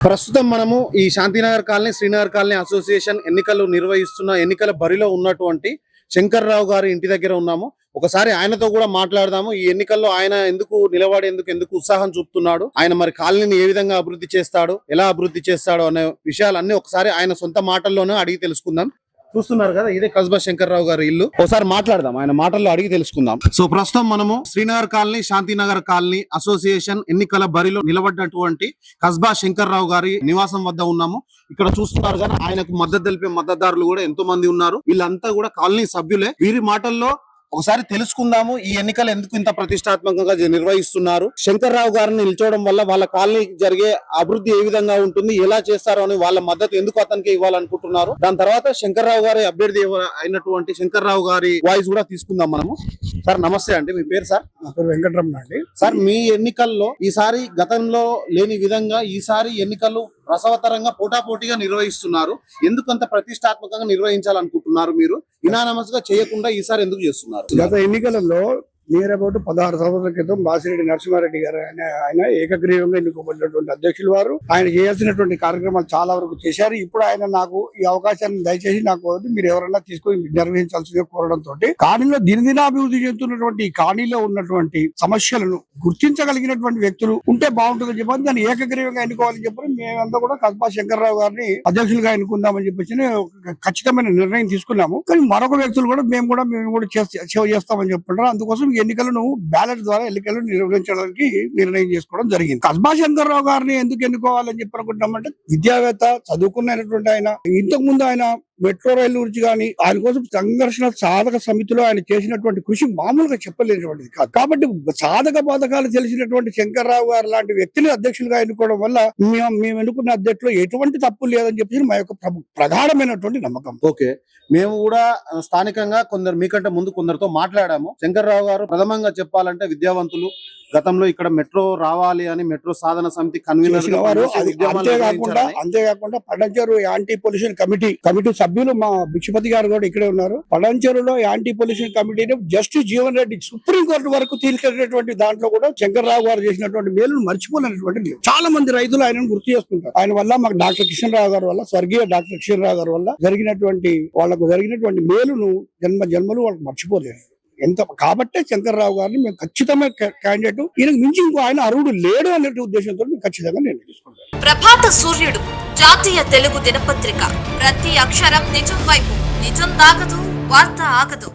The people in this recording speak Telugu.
ప్రస్తుతం మనము ఈ Shantinagar colony Srinagar colony association ఎన్నికలు నిర్వహిస్తున్న ఎన్నికల బరిలో ఉన్నటువంటి శంకర్రావు గారి ఇంటి దగ్గర ఉన్నాము. ఒకసారి ఆయనతో కూడా మాట్లాడదాము. ఈ ఎన్నికల్లో ఆయన ఎందుకు నిలబడేందుకు ఎందుకు ఉత్సాహం చూపుతున్నాడు, ఆయన మరి కాలనీని ఏ విధంగా అభివృద్ధి చేస్తాడు, ఎలా అభివృద్ధి చేస్తాడు అనే విషయాలన్నీ ఒకసారి ఆయన సొంత మాటల్లోనే అడిగి తెలుసుకుందాం. చూస్తున్నారు కదా, ఇదే కస్బా శంకర్రావు గారి ఇల్లు. ఒకసారి మాట్లాడదాం, ఆయన మాటల్లో అడిగి తెలుసుకుందాం. సో ప్రస్తుతం మనము Srinagar colony Shantinagar colony association ఎన్నికల బరిలో నిలబడ్డటువంటి కస్బా శంకర్రావు గారి నివాసం వద్ద ఉన్నాము. ఇక్కడ చూస్తున్నారు కదా, ఆయనకు మద్దతు తెలిపే మద్దతుదారులు కూడా ఎంతో మంది ఉన్నారు. వీళ్ళంతా కూడా కాలనీ సభ్యులే. వీరి మాటల్లో ఒకసారి తెలుసుకుందాము, ఈ ఎన్నికలు ఎందుకు ఇంత ప్రతిష్టాత్మకంగా నిర్వహిస్తున్నారు, శంకర్రావు గారిని నిల్చోవడం వల్ల వాళ్ళ కాలనీకి జరిగే అభివృద్ధి ఏ విధంగా ఉంటుంది, ఎలా చేస్తారో అని వాళ్ళ మద్దతు ఎందుకు అతనికి ఇవ్వాలనుకుంటున్నారు. దాని తర్వాత శంకర్రావు గారి అభ్యర్థి అయినటువంటి శంకర్రావు గారి వాయిస్ కూడా తీసుకుందాం మనము. సార్ నమస్తే అండి, మీ పేరు? సార్ నా పేరు వెంకటరమణ అండి. సార్, మీ ఎన్నికల్లో ఈసారి గతంలో లేని విధంగా ఈసారి ఎన్నికలు రసవతరంగా పోటాపోటీగా నిర్వహిస్తున్నారు. ఎందుకు అంత ప్రతిష్టాత్మకంగా నిర్వహించాలనుకుంటున్నారు? మీరు ఇనానమస్ గా చేయకుండా ఈసారి ఎందుకు చేస్తున్నారు? గత ఎన్నికలలో నియర్ అబౌట్ 16 సంవత్సరాల క్రితం బాసిరెడ్డి నరసింహారెడ్డి గారు ఆయన ఏకగ్రీవంగా ఎన్నుకోబడినటువంటి అధ్యక్షులు వారు. ఆయన చేయాల్సినటువంటి కార్యక్రమాలు చాలా వరకు చేశారు. ఇప్పుడు ఆయన నాకు ఈ అవకాశాన్ని దయచేసి నాకు మీరు ఎవరైనా తీసుకొని నిర్వహించాల్సిందిగా కోరడంతో కాణిలో దినదినాభివృద్ధి చెందుతున్నటువంటి ఈ కాణిలో ఉన్నటువంటి సమస్యలను గుర్తించగలిగినటువంటి వ్యక్తులు ఉంటే బాగుంటుందని చెప్పని దాన్ని ఏకగ్రీవంగా ఎన్నుకోవాలని చెప్పి మేమంతా కూడా కస్బా శంకర్రావు గారిని అధ్యక్షులుగా ఎన్నుకుందామని చెప్పేసి ఖచ్చితమైన నిర్ణయం తీసుకున్నాము. కానీ మరొక వ్యక్తులు కూడా మేము కూడా చేస్తామని చెప్పుకుంటారు. అందుకోసం ఎన్నికలను బ్యాలెట్ ద్వారా ఎన్నికలను నిర్వహించడానికి నిర్ణయం చేసుకోవడం జరిగింది. కస్బా శంకర్రావు గారిని ఎందుకు ఎన్నుకోవాలని చెప్పి అనుకుంటున్నామంటే, విద్యావేత్త, చదువుకున్నటువంటి ఆయన. ఇంతకు ముందు ఆయన మెట్రో రైలు గురించి కానీ ఆయన కోసం సంఘర్షణ సాధక సమితిలో ఆయన చేసినటువంటి కృషి మామూలుగా చెప్పలేనటువంటిది కాదు. కాబట్టి సాధక బాధకాలు తెలిసినటువంటి శంకర్రావు గారు లాంటి వ్యక్తిని అధ్యక్షులుగా ఎన్నుకోవడం వల్ల మేము ఎన్నుకున్న అధ్యక్షులు ఎటువంటి తప్పు లేదని చెప్పి మా యొక్క ప్రగాఢమైనటువంటి నమ్మకం. ఓకే, మేము కూడా స్థానికంగా మీకంటే ముందు కొందరితో మాట్లాడాము. శంకర్రావు గారు ప్రథమంగా చెప్పాలంటే విద్యావంతులు. గతంలో ఇక్కడ మెట్రో రావాలి అని మెట్రో సాధన సమితి కన్వీనర్ గారు, అంతేకాకుండా పడంచేరు యాంటీ పొల్యూషన్ కమిటీ సభ్యులు మా భిక్షపతి గారు కూడా ఇక్కడే ఉన్నారు. పడంచేరులో యాంటీ పొల్యూషన్ కమిటీని జస్టిస్ జీవన్ రెడ్డి సుప్రీంకోర్టు వరకు తీసుకెళ్లినటువంటి దాంట్లో కూడా శంకర్రావు గారు చేసినటువంటి మేలు మర్చిపోలేనటువంటి చాలా మంది రైతులు ఆయనను గుర్తు చేసుకుంటారు. ఆయన వల్ల మాకు డాక్టర్ కిషన్రావు గారి వల్ల, స్వర్గీయ డాక్టర్ కిషన్రావు గారి వల్ల వాళ్లకు జరిగినటువంటి మేలును జన్మలు వాళ్ళకి మర్చిపోలేరు. కాబట్టే శంకర్రావు గారిని మేము ఖచ్చితంగా క్యాండిడేట్, ఈయనకు మించి ఇంకో ఆయన అర్హుడు లేడు అనే ఉద్దేశంతో మేము ఖచ్చితంగా నేను తీసుకుంటాను. ప్రభాత సూర్యుడు జాతీయ తెలుగు దినపత్రిక. ప్రతి అక్షరం నిజం వైపు. నిజం దాగదు, వార్త ఆగదు.